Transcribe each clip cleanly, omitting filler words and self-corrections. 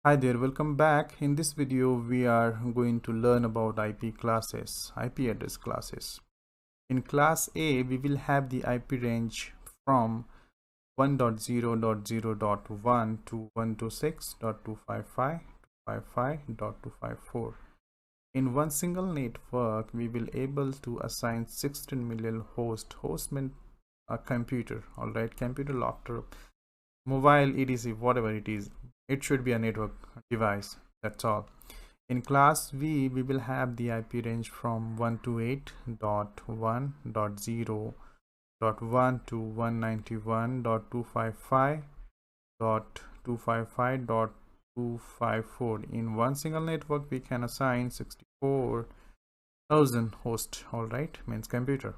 Hi there, welcome back. In this video we are going to learn about IP classes, IP address classes. In class A we will have the IP range from 1.0.0.1 to 126.255.255.254. In one single network we will able to assign 16 million host means a computer, all right, computer, laptop, mobile, etc, whatever it is. It should be a network device, that's all. In class V we will have the IP range from 128.1.0.1 to 191.255.255.254. In one single network we can assign 64,000 hosts, all right, means computer.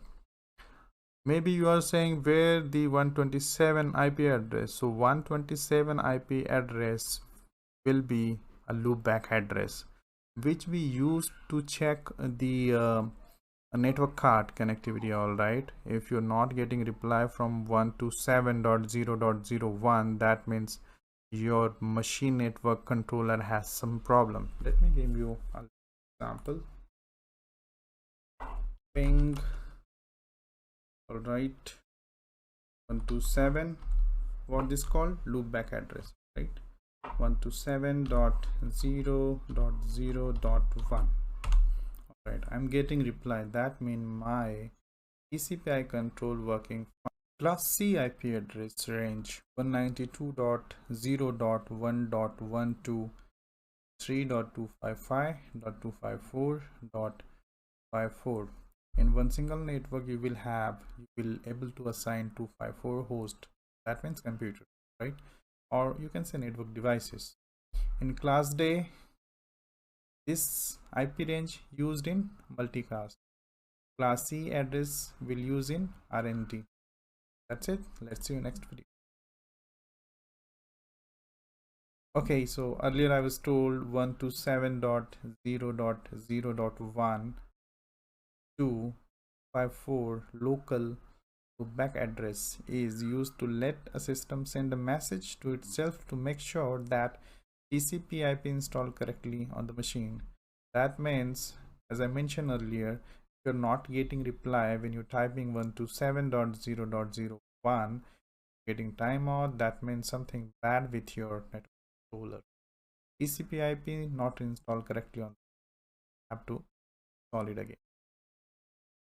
Maybe you are saying where the 127 IP address. So 127 IP address will be a loopback address which we use to check the network card connectivity, all right. If you're not getting reply from 127.0.01, that means your machine network controller has some problem. Let me give you an example. Ping, all right, 127, what this called, loopback address, right? 127.0.0.1. all right, I'm getting reply. That means my TCP/IP control working fine. Class C IP address range 192.0.1.1 to 3.255.254.54. In one single network you will able to assign 254 host, that means computer, right, or you can say network devices. In class D, this IP range used in multicast. Class C address will use in RND. That's it. Let's see you next video. Okay, so earlier I was told 127.0.0.1 to 54 local loopback address is used to let a system send a message to itself to make sure that TCP/IP installed correctly on the machine. That means, as I mentioned earlier, if you're not getting reply when you're typing 127.0.0.1, getting timeout, that means something bad with your network controller. TCP/IP not installed correctly on, have to install it again.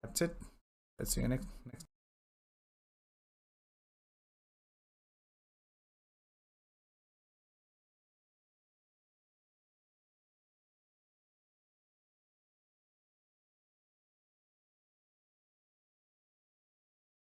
That's it. Let's see you next